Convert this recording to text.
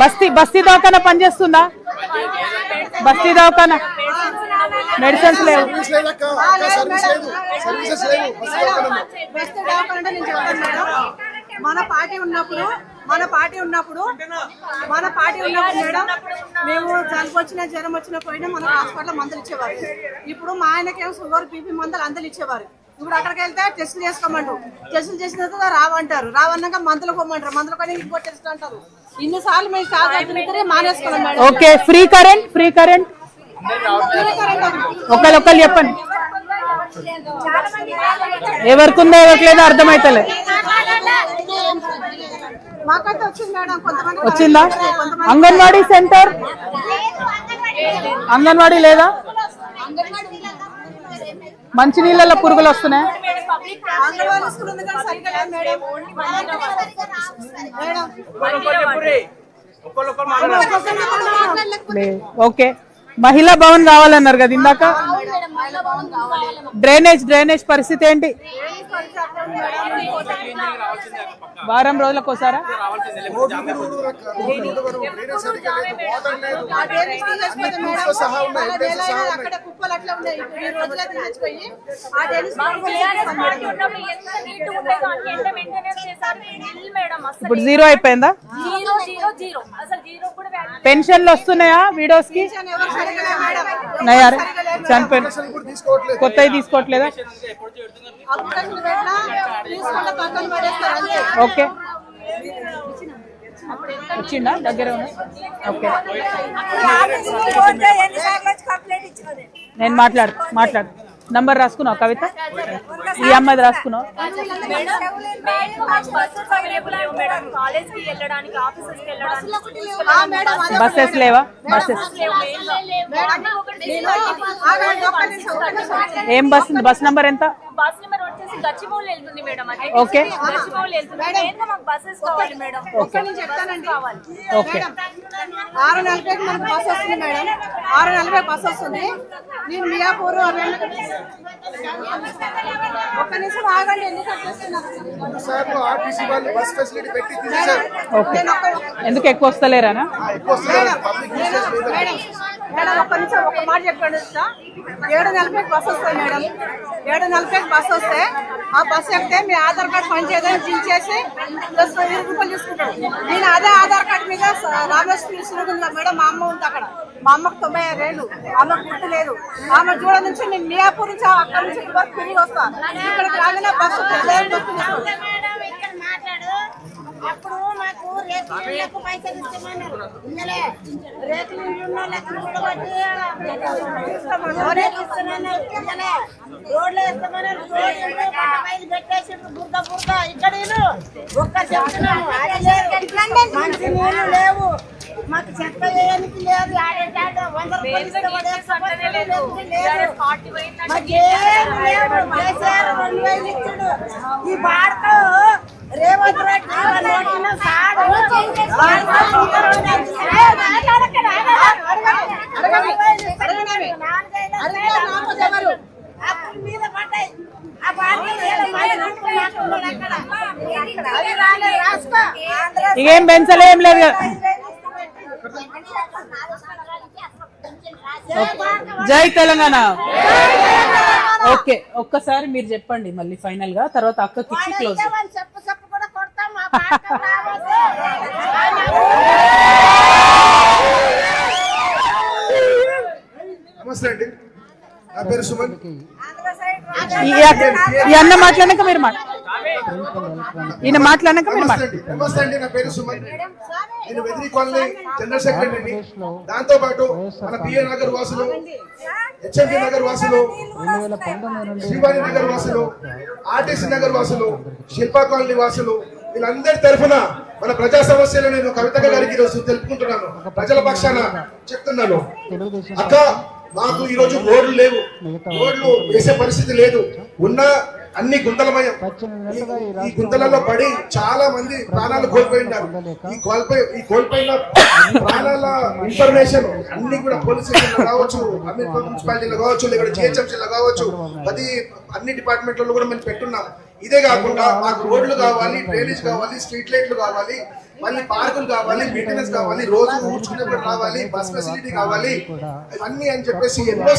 బస్తీ దవాఖానా పనిచేస్తుందా? బస్తీ దవాఖానా మెడిసిన్స్ లేవు. మన పార్టీ ఉన్నప్పుడు మేడం మేము జలుబు వచ్చినా జ్వరం వచ్చినా పోయినా మనకు హాస్పిటల్ మందులు ఇచ్చేవారు. ఇప్పుడు మా ఆయనకేమో షుగర్ బీపీ మందులు అందరు ఇచ్చేవారు. ఇప్పుడు అక్కడికి వెళ్తే టెస్టులు చేసుకోమంటారు. టెస్టులు చేసిన తర్వాత రావంటారు. రావన్నాక మందులు పోమంటారు. మందులు కానీ ఇంకో టెస్ట్ అంటారు. ఇన్నిసార్లు మేము స్టార్ట్ మానేసుకున్నాం మేడం. ఓకే, ఫ్రీ కరెంట్ ఒకళ్ళు చెప్పండి. ఎవరికి ఉందో ఎవరికి లేదో అర్థమైతలే. వచ్చిందా? అంగన్వాడీ సెంటర్ అంగన్వాడీ లేదా? మంచినీళ్ళలో పురుగులు వస్తున్నాయి. ఓకే, మహిళా భవన్ కావాలన్నారు కదా ఇందాక. డ్రైనేజ్ పరిస్థితి ఏంటి? వారం రోజులకు ఒకసారా? ఇప్పుడు జీరో అయిపోయిందా? పెన్షన్లు వస్తున్నాయా విడోస్ కి? చనిపోయిన కొత్తవి తీసుకోవట్లేదా? ఓకే, వచ్చిందా? దగ్గర ఓకే, నేను మాట్లాడు నంబర్ రాసుకున్నావు కవిత? ఈ అమ్మాయి రాసుకున్నావు? బస్సెస్ లేవా? ఏం బస్? బస్ నంబర్ ఎంత? ఓకే, 6:40 మనకు బస్ వస్తుంది మేడం. 6:40 బస్ వస్తుంది. నేను మియాపూర్ ఒక్క నిమిషం ఆగండి. ఎందుకు ఎక్కువ వస్తలేరానా? మేడం ఒక్క నిమిషం ఒక్క మాట చెప్పండి. 7:40 బస్ వస్తుంది మేడం. 7:40 బస్ వస్తే ఆ బస్ ఎక్కితే మీ ఆధార్ కార్డు పనిచేయదని దించేసి ₹20 తీసుకుంటాడు. నేను అదే ఆధార్ కార్డు మీద రామేశ్వరి మేడం మా అమ్మ ఉంది అక్కడ. మా అమ్మకు 95 ఏళ్ళు. ఆమెకు గుర్తు లేదు. ఆమె చూడ నుంచి నేను మియాపూర్ నుంచి అక్కడ నుంచి వరకు తిరిగి వస్తాను. ఇక్కడికి రాగానే బస్సు అప్పుడు మాకు రేకులకు పైసలు ఇస్తామన్నారు. రేకులు రోడ్లు వేస్తామన్నారు. రోడ్లు పెట్టేసి బుర్ద ఇక్కడ ఒక్క చెప్తున్నాము. మంచి నీళ్ళు లేవు. మాకు చెత్త వేయడానికి లేదు. ఈ బాడతో రేవంత్ రెడ్డి మీద పడ్డాయి. ఇకేం పెంచలేం లేదు. జై తెలంగాణ. ఓకే, ఒక్కసారి మీరు చెప్పండి మళ్ళీ ఫైనల్ గా, తర్వాత అక్కకి ఇచ్చి క్లోజ్. నమస్తే అండి, నా పేరు సుమన్. ఈ అన్న మాట్లాడాక మీరు ఈయన మాట్లాడాక మీరు నమస్తే అండి, నా పేరు సుమన్. నేను వెదిరి కాలనీ జనరల్ సెక్రటరీని. దాంతో పాటు మన బిఏ నగర్ వాసులు, హెచ్ఎండి నగర్ వాసులు, శ్రీవాణి నగర్ వాసులు, ఆర్టీసీ నగర్ వాసులు, శిల్పా కాలనీ వాసులు, వీళ్ళందరి తరఫున మన ప్రజా సమస్యలు నేను కవిత గారికి ఈరోజు తెలుపుకుంటున్నాను. ప్రజల పక్షాన చెప్తున్నాను. అక్క, మాకు ఈరోజు రోడ్లు లేవు. రోడ్లు వేసే పరిస్థితి లేదు. ఉన్న అన్ని గుంతలమయం. ఈ గుంతలలో పడి చాలా మంది ప్రాణాలు కోల్పోయింటారు. ఈ కోల్పోయిన ప్రాణాల ఇన్ఫర్మేషన్ అన్ని కూడా పోలీస్ స్టేషన్లో కావచ్చు, అమీర్పేట్ మున్సిపాలిటీలో కావచ్చు, లేదా జిహెచ్ఎంసీలో కావచ్చు, అన్ని డిపార్ట్మెంట్లలో కూడా మేము పెట్టున్నాం. ఇదే కాకుండా మాకు రోడ్లు కావాలి, డ్రైనేజ్ కావాలి, స్ట్రీట్ లైట్లు కావాలి, మళ్ళీ పార్కులు కావాలి, మెయింటెనెన్స్ కావాలి, రోజు ఊడ్చుకునేప్పుడు రావాలి, బస్ ఫెసిలిటీ కావాలి, ఇవన్నీ అని చెప్పేసి ఎన్నో